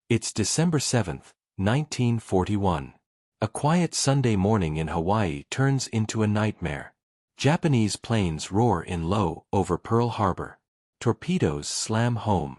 It's December 7, 1941. A quiet Sunday morning in Hawaii turns into a nightmare. Japanese planes roar in low over Pearl Harbor. Torpedoes slam home.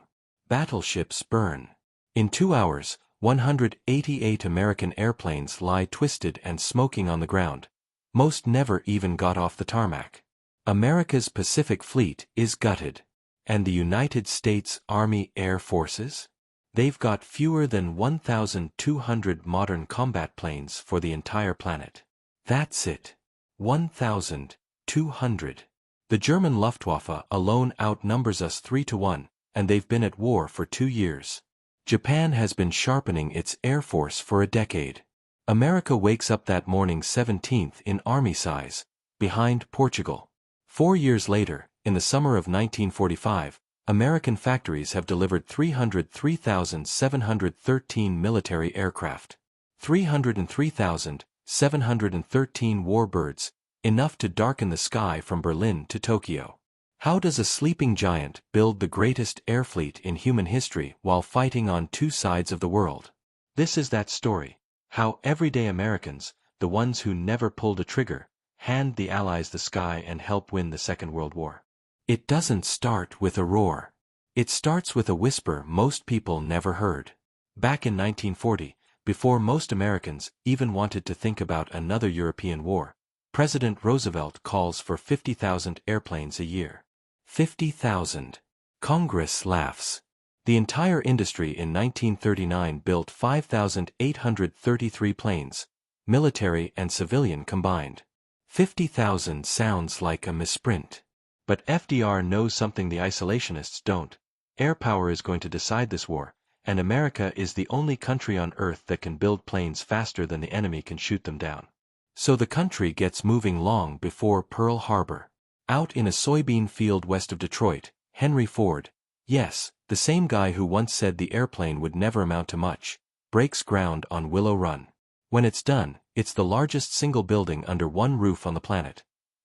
Battleships burn. In 2 hours, 188 American airplanes lie twisted and smoking on the ground. Most never even got off the tarmac. America's Pacific Fleet is gutted. And the United States Army Air Forces? They've got fewer than 1,200 modern combat planes for the entire planet. That's it. 1,200. The German Luftwaffe alone outnumbers us 3-1, and they've been at war for 2 years. Japan has been sharpening its air force for a decade. America wakes up that morning 17th in army size, behind Portugal. 4 years later, in the summer of 1945, American factories have delivered 303,713 military aircraft. 303,713 warbirds, enough to darken the sky from Berlin to Tokyo. How does a sleeping giant build the greatest air fleet in human history while fighting on two sides of the world? This is that story. How everyday Americans, the ones who never pulled a trigger, hand the Allies the sky and help win the Second World War. It doesn't start with a roar. It starts with a whisper most people never heard. Back in 1940, before most Americans even wanted to think about another European war, President Roosevelt calls for 50,000 airplanes a year. 50,000. Congress laughs. The entire industry in 1939 built 5,833 planes, military and civilian combined. 50,000 sounds like a misprint. But FDR knows something the isolationists don't. Air power is going to decide this war, and America is the only country on Earth that can build planes faster than the enemy can shoot them down. So the country gets moving long before Pearl Harbor. Out in a soybean field west of Detroit, Henry Ford, yes, the same guy who once said the airplane would never amount to much, breaks ground on Willow Run. When it's done, it's the largest single building under one roof on the planet.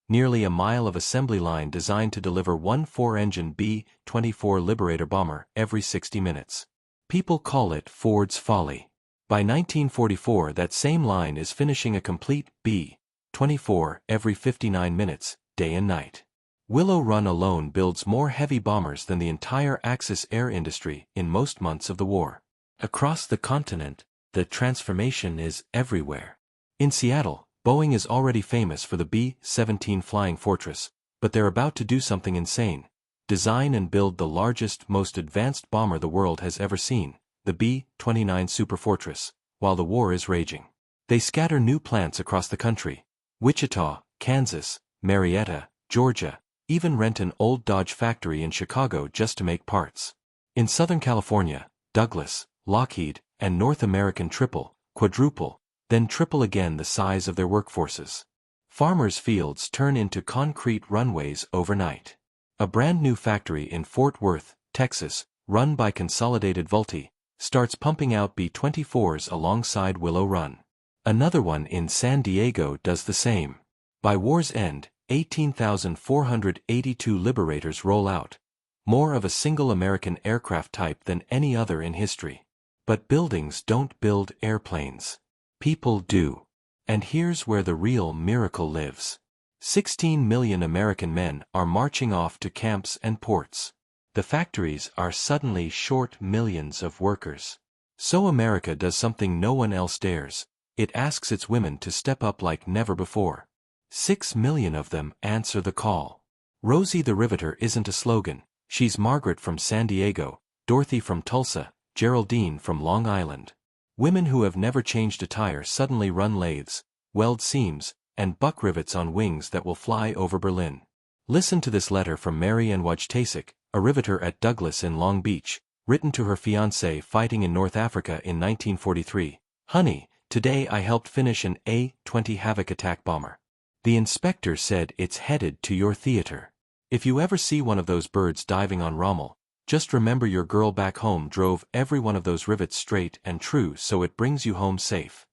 Nearly a mile of assembly line designed to deliver one 4-engine B-24 Liberator bomber every 60 minutes. People call it Ford's folly. By 1944, that same line is finishing a complete B-24 every 59 minutes, day and night. Willow Run alone builds more heavy bombers than the entire Axis air industry in most months of the war. Across the continent, the transformation is everywhere. In Seattle, Boeing is already famous for the B-17 Flying Fortress, but they're about to do something insane. Design and build the largest, most advanced bomber the world has ever seen, the B-29 Superfortress, while the war is raging. They scatter new plants across the country. Wichita, Kansas, Marietta, Georgia, even rent an old Dodge factory in Chicago just to make parts. In Southern California, Douglas, Lockheed, and North American triple, quadruple, then triple again the size of their workforces. Farmers' fields turn into concrete runways overnight. A brand new factory in Fort Worth, Texas, run by Consolidated Vultee, starts pumping out B-24s alongside Willow Run. Another one in San Diego does the same. By war's end, 18,482 Liberators roll out, more of a single American aircraft type than any other in history. But buildings don't build airplanes. People do. And here's where the real miracle lives. 16 million American men are marching off to camps and ports. The factories are suddenly short millions of workers. So America does something no one else dares. It asks its women to step up like never before. 6 million of them answer the call. Rosie the Riveter isn't a slogan. She's Margaret from San Diego, Dorothy from Tulsa, Geraldine from Long Island. Women who have never changed a tire suddenly run lathes, weld seams, and buck rivets on wings that will fly over Berlin. Listen to this letter from Mary Ann Wojtasic, a riveter at Douglas in Long Beach, written to her fiancé fighting in North Africa in 1943. Honey, today I helped finish an A-20 Havoc attack bomber. The inspector said it's headed to your theater. If you ever see one of those birds diving on Rommel, just remember your girl back home drove every one of those rivets straight and true so it brings you home safe.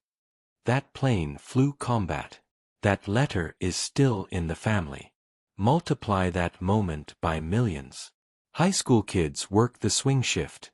That plane flew combat. That letter is still in the family. Multiply that moment by millions. High school kids work the swing shift.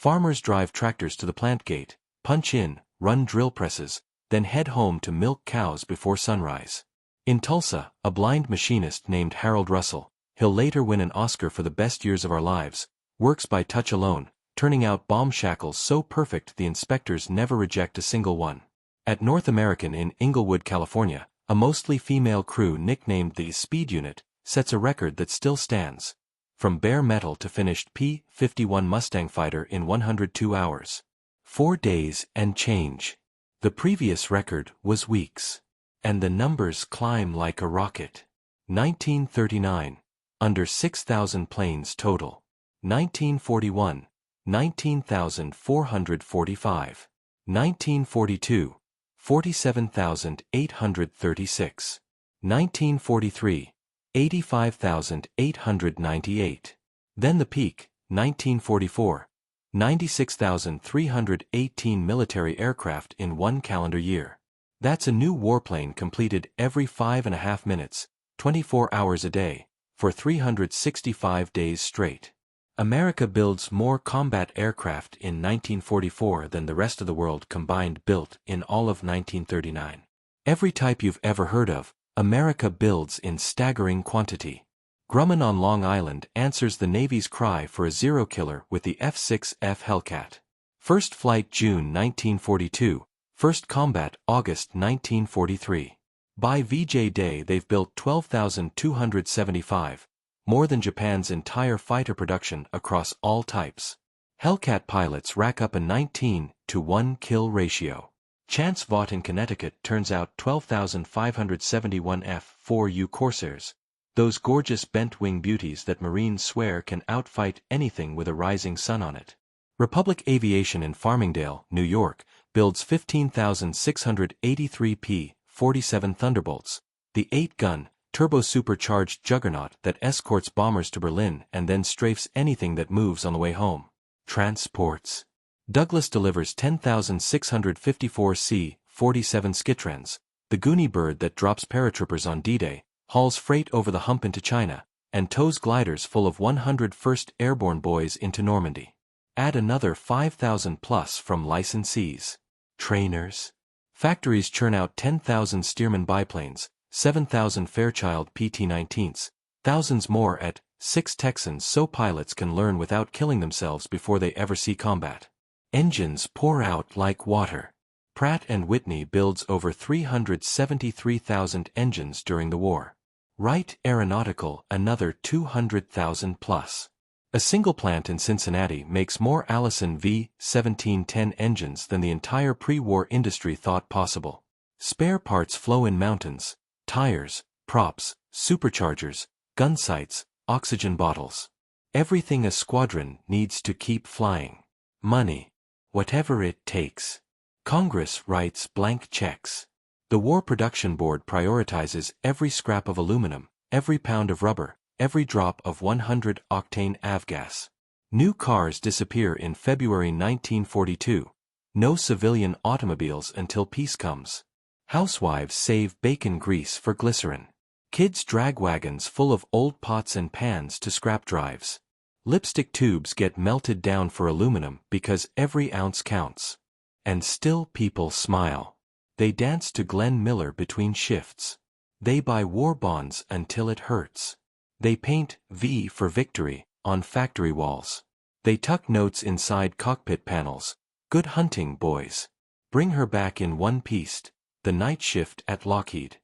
Farmers drive tractors to the plant gate, punch in, run drill presses, then head home to milk cows before sunrise. In Tulsa, a blind machinist named Harold Russell, he'll later win an Oscar for the best years of our lives, works by touch alone, turning out bomb shackles so perfect the inspectors never reject a single one. At North American in Inglewood, California, a mostly female crew nicknamed the Speed Unit sets a record that still stands. From bare metal to finished P-51 Mustang fighter in 102 hours. 4 days and change. The previous record was weeks. And the numbers climb like a rocket. 1939, under 6,000 planes total. 1941, 19,445. 1942, 47,836. 1943, 85,898. Then the peak, 1944, 96,318 military aircraft in one calendar year. That's a new warplane completed every 5.5 minutes, 24 hours a day, for 365 days straight. America builds more combat aircraft in 1944 than the rest of the world combined built in all of 1939. Every type you've ever heard of, America builds in staggering quantity. Grumman on Long Island answers the Navy's cry for a Zero killer with the F-6F Hellcat. First flight June 1942, first combat August 1943. By VJ Day they've built 12,275, more than Japan's entire fighter production across all types. Hellcat pilots rack up a 19-to-1 kill ratio. Chance Vought in Connecticut turns out 12,571 F-4U Corsairs, those gorgeous bent-wing beauties that Marines swear can outfight anything with a rising sun on it. Republic Aviation in Farmingdale, New York, builds 15,683 P-47 Thunderbolts, the 8-gun, turbo-supercharged juggernaut that escorts bombers to Berlin and then strafes anything that moves on the way home. Transports. Douglas delivers 10,654 C-47 Skitrans, the Goonie bird that drops paratroopers on D-Day, hauls freight over the hump into China, and tows gliders full of 101st Airborne boys into Normandy. Add another 5,000 plus from licensees. Trainers. Factories churn out 10,000 Stearman biplanes, 7,000 Fairchild PT-19s, thousands more at 6 Texans so pilots can learn without killing themselves before they ever see combat. Engines pour out like water. Pratt & Whitney builds over 373,000 engines during the war. Wright Aeronautical another 200,000 plus. A single plant in Cincinnati makes more Allison V-1710 engines than the entire pre-war industry thought possible. Spare parts flow in mountains: tires, props, superchargers, gun sights, oxygen bottles. Everything a squadron needs to keep flying. Money. Whatever it takes. Congress writes blank checks. The War Production Board prioritizes every scrap of aluminum, every pound of rubber, every drop of 100-octane avgas. New cars disappear in February 1942. No civilian automobiles until peace comes. Housewives save bacon grease for glycerin. Kids drag wagons full of old pots and pans to scrap drives. Lipstick tubes get melted down for aluminum because every ounce counts. And still people smile. They dance to Glenn Miller between shifts. They buy war bonds until it hurts. They paint V for victory on factory walls. They tuck notes inside cockpit panels. Good hunting, boys. Bring her back in one piece. The night shift at Lockheed.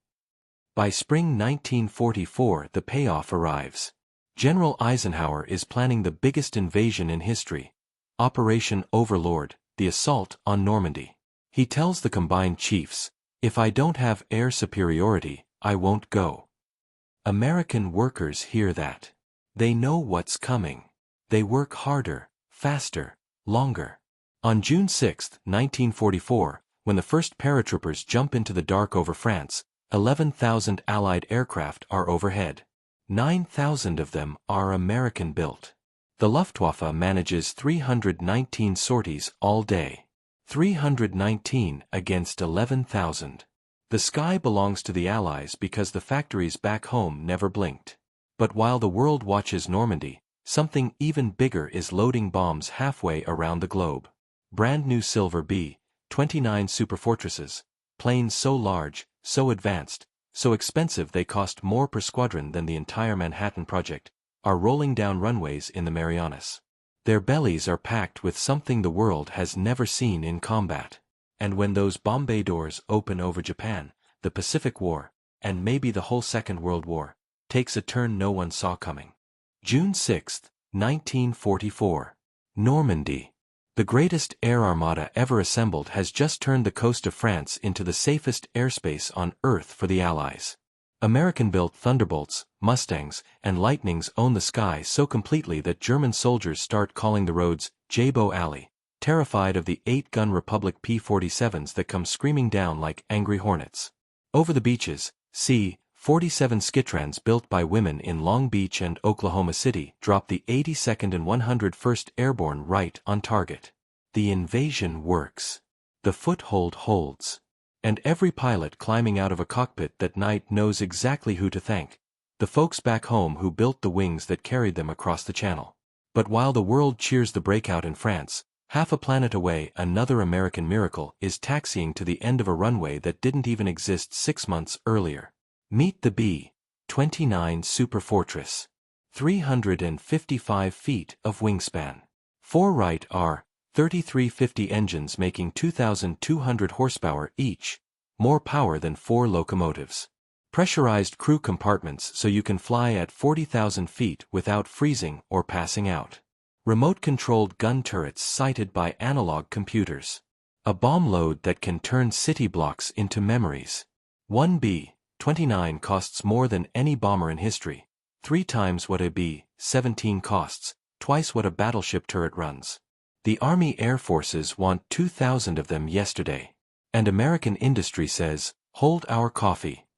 By spring 1944 the payoff arrives. General Eisenhower is planning the biggest invasion in history. Operation Overlord, the assault on Normandy. He tells the combined chiefs, "If I don't have air superiority, I won't go." American workers hear that. They know what's coming. They work harder, faster, longer. On June 6, 1944, when the first paratroopers jump into the dark over France, 11,000 Allied aircraft are overhead. 9,000 of them are American-built. The Luftwaffe manages 319 sorties all day. 319 against 11,000. The sky belongs to the Allies because the factories back home never blinked. But while the world watches Normandy, something even bigger is loading bombs halfway around the globe. Brand new silver B-29 superfortresses, planes so large, so advanced, so expensive they cost more per squadron than the entire Manhattan Project, are rolling down runways in the Marianas. Their bellies are packed with something the world has never seen in combat. And when those bomb bay doors open over Japan, the Pacific War, and maybe the whole Second World War, takes a turn no one saw coming. June 6, 1944. Normandy. The greatest air armada ever assembled has just turned the coast of France into the safest airspace on Earth for the Allies. American-built Thunderbolts, Mustangs, and Lightnings own the sky so completely that German soldiers start calling the roads Jabo Alley, terrified of the 8-gun Republic P-47s that come screaming down like angry hornets. Over the beaches, C-47 Skitrans built by women in Long Beach and Oklahoma City drop the 82nd and 101st Airborne right on target. The invasion works. The foothold holds. And every pilot climbing out of a cockpit that night knows exactly who to thank, the folks back home who built the wings that carried them across the channel. But while the world cheers the breakout in France, half a planet away another American miracle is taxiing to the end of a runway that didn't even exist 6 months earlier. Meet the B-29 Superfortress. 355 feet of wingspan. 4 right are 3350 engines making 2,200 horsepower each, more power than 4 locomotives. Pressurized crew compartments so you can fly at 40,000 feet without freezing or passing out. Remote-controlled gun turrets sighted by analog computers. A bomb load that can turn city blocks into memories. One B-29 costs more than any bomber in history, 3 times what a B-17 costs, twice what a battleship turret runs. The Army Air Forces want 2,000 of them yesterday. And American industry says, hold our coffee.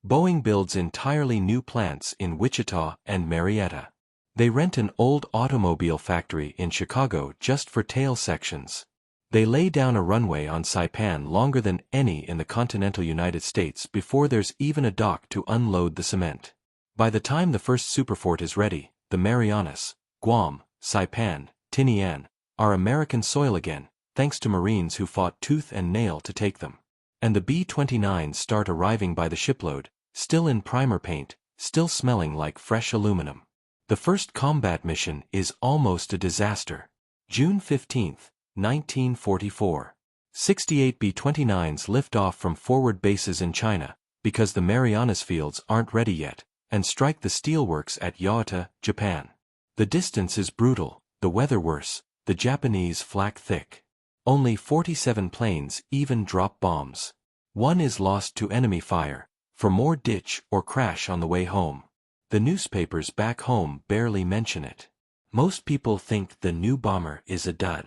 Boeing builds entirely new plants in Wichita and Marietta. They rent an old automobile factory in Chicago just for tail sections. They lay down a runway on Saipan longer than any in the continental United States before there's even a dock to unload the cement. By the time the first superfort is ready, the Marianas, Guam, Saipan, Tinian, are American soil again, thanks to Marines who fought tooth and nail to take them. And the B-29s start arriving by the shipload, still in primer paint, still smelling like fresh aluminum. The first combat mission is almost a disaster. June 15, 1944. 68 B-29s lift off from forward bases in China, because the Marianas fields aren't ready yet, and strike the steelworks at Yota, Japan. The distance is brutal, the weather worse, the Japanese flak thick. Only 47 planes even drop bombs. One is lost to enemy fire, for more ditch or crash on the way home. The newspapers back home barely mention it. Most people think the new bomber is a dud.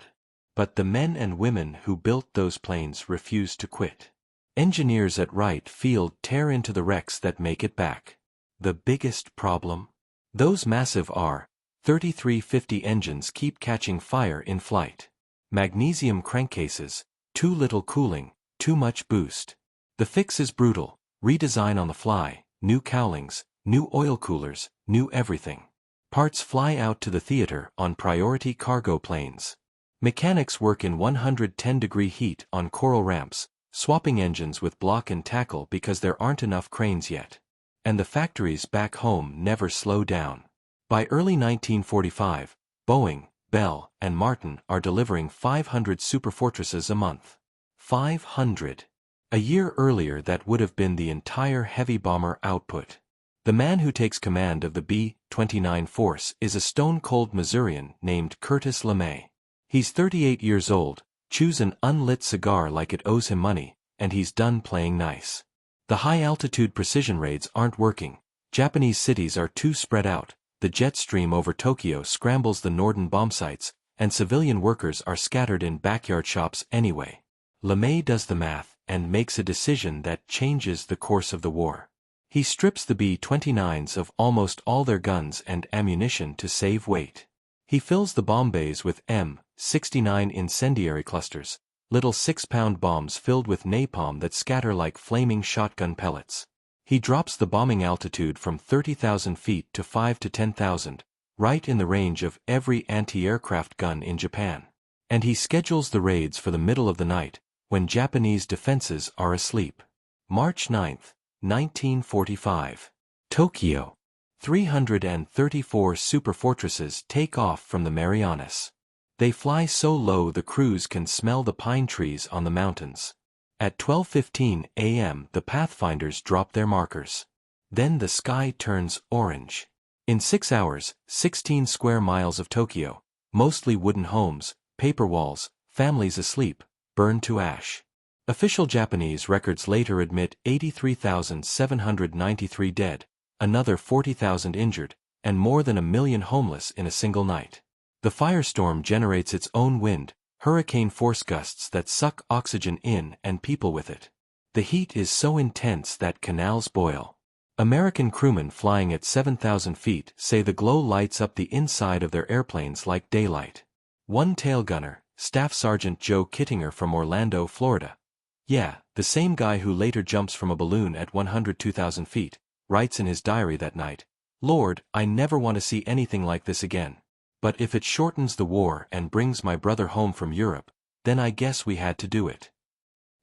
But the men and women who built those planes refuse to quit. Engineers at Wright Field tear into the wrecks that make it back. The biggest problem? Those massive R-3350 engines keep catching fire in flight. Magnesium crankcases, too little cooling, too much boost. The fix is brutal, redesign on the fly, new cowlings, new oil coolers, new everything. Parts fly out to the theater on priority cargo planes. Mechanics work in 110-degree heat on coral ramps, swapping engines with block and tackle because there aren't enough cranes yet. And the factories back home never slow down. By early 1945, Boeing, Bell, and Martin are delivering 500 superfortresses a month. 500. A year earlier that would have been the entire heavy bomber output. The man who takes command of the B-29 force is a stone-cold Missourian named Curtis LeMay. He's 38 years old, chews an unlit cigar like it owes him money, and he's done playing nice. The high-altitude precision raids aren't working, Japanese cities are too spread out, the jet stream over Tokyo scrambles the Norden bomb sites, and civilian workers are scattered in backyard shops anyway. LeMay does the math and makes a decision that changes the course of the war. He strips the B-29s of almost all their guns and ammunition to save weight. He fills the bomb bays with M69 incendiary clusters, little 6-pound bombs filled with napalm that scatter like flaming shotgun pellets. He drops the bombing altitude from 30,000 feet to 5 to 10,000, right in the range of every anti-aircraft gun in Japan. And he schedules the raids for the middle of the night, when Japanese defenses are asleep. March 9, 1945. Tokyo. 334 superfortresses take off from the Marianas. They fly so low the crews can smell the pine trees on the mountains. At 12:15 a.m. the pathfinders drop their markers. Then the sky turns orange. In 6 hours, 16 square miles of Tokyo, mostly wooden homes, paper walls, families asleep, burned to ash. Official Japanese records later admit 83,793 dead, another 40,000 injured, and more than 1 million homeless in a single night. The firestorm generates its own wind, hurricane force gusts that suck oxygen in and people with it. The heat is so intense that canals boil. American crewmen flying at 7,000 feet say the glow lights up the inside of their airplanes like daylight. One tail gunner, Staff Sergeant Joe Kittinger from Orlando, Florida. Yeah, the same guy who later jumps from a balloon at 102,000 feet, writes in his diary that night, "Lord, I never want to see anything like this again. But if it shortens the war and brings my brother home from Europe, then I guess we had to do it."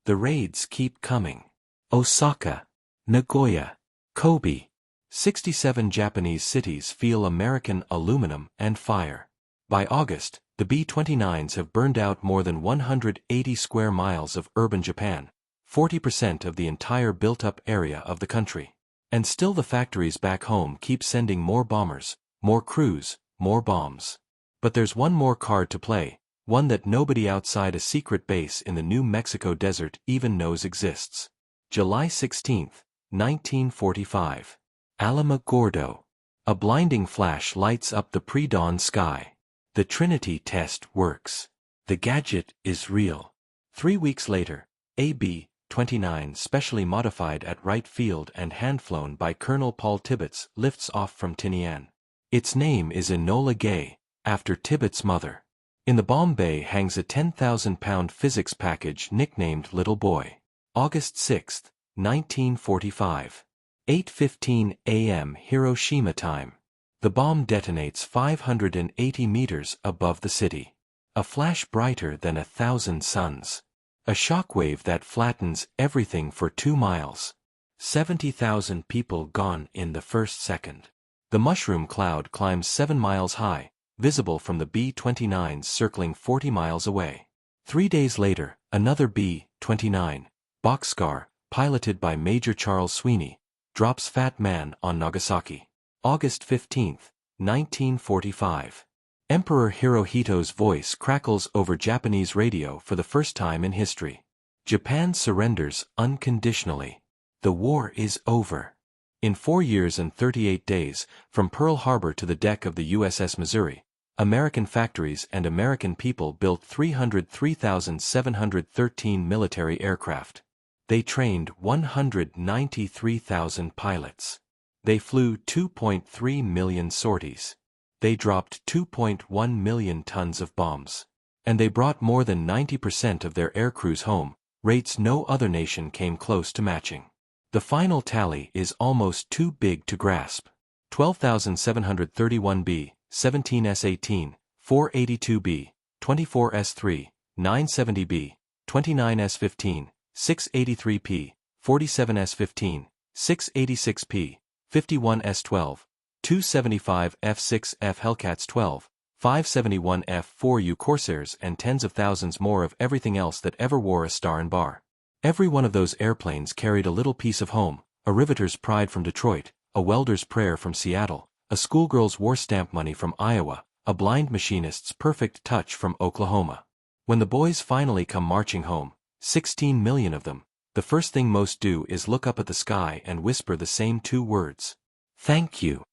The raids keep coming. Osaka, Nagoya, Kobe. 67 Japanese cities feel American aluminum and fire. By August, the B-29s have burned out more than 180 square miles of urban Japan, 40% of the entire built-up area of the country. And still the factories back home keep sending more bombers, more crews, more bombs. But there's one more card to play, one that nobody outside a secret base in the New Mexico desert even knows exists. July 16, 1945. Alamogordo. A blinding flash lights up the pre-dawn sky. The Trinity test works. The gadget is real. 3 weeks later, a B-29 specially modified at Wright Field and hand-flown by Colonel Paul Tibbets lifts off from Tinian. Its name is Enola Gay, after Tibbets' mother. In the bomb bay hangs a 10,000-pound physics package nicknamed Little Boy. August 6, 1945. 8:15 a.m. Hiroshima time. The bomb detonates 580 meters above the city. A flash brighter than 1,000 suns. A shockwave that flattens everything for 2 miles. 70,000 people gone in the first second. The mushroom cloud climbs 7 miles high, visible from the B-29s circling 40 miles away. 3 days later, another B-29, Boxcar, piloted by Major Charles Sweeney, drops Fat Man on Nagasaki. August 15, 1945. Emperor Hirohito's voice crackles over Japanese radio for the first time in history. Japan surrenders unconditionally. The war is over. In 4 years and 38 days, from Pearl Harbor to the deck of the USS Missouri, American factories and American people built 303,713 military aircraft. They trained 193,000 pilots. They flew 2.3 million sorties. They dropped 2.1 million tons of bombs. And they brought more than 90% of their aircrews home, rates no other nation came close to matching. The final tally is almost too big to grasp. 12,731B, 17S18, 482B, 24S3, 970B, 29S15, 683P, 47S15, 686P, 51S12, 275F6F Hellcats 12, 571F4U Corsairs and tens of thousands more of everything else that ever wore a star and bar. Every one of those airplanes carried a little piece of home, a riveter's pride from Detroit, a welder's prayer from Seattle, a schoolgirl's war stamp money from Iowa, a blind machinist's perfect touch from Oklahoma. When the boys finally come marching home, 16 million of them, the first thing most do is look up at the sky and whisper the same 2 words. Thank you.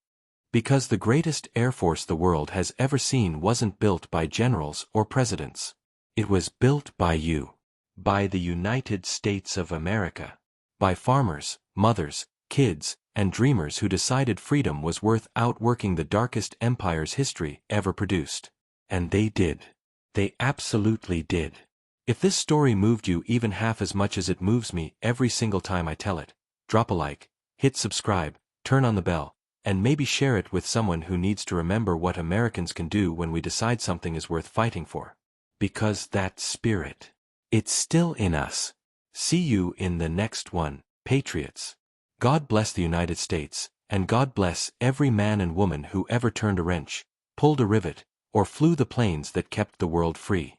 Because the greatest air force the world has ever seen wasn't built by generals or presidents. It was built by you. By the United States of America. By farmers, mothers, kids, and dreamers who decided freedom was worth outworking the darkest empires history ever produced. And they did. They absolutely did. If this story moved you even half as much as it moves me every single time I tell it, drop a like, hit subscribe, turn on the bell, and maybe share it with someone who needs to remember what Americans can do when we decide something is worth fighting for. Because that spirit, it's still in us. See you in the next one, Patriots. God bless the United States, and God bless every man and woman who ever turned a wrench, pulled a rivet, or flew the planes that kept the world free.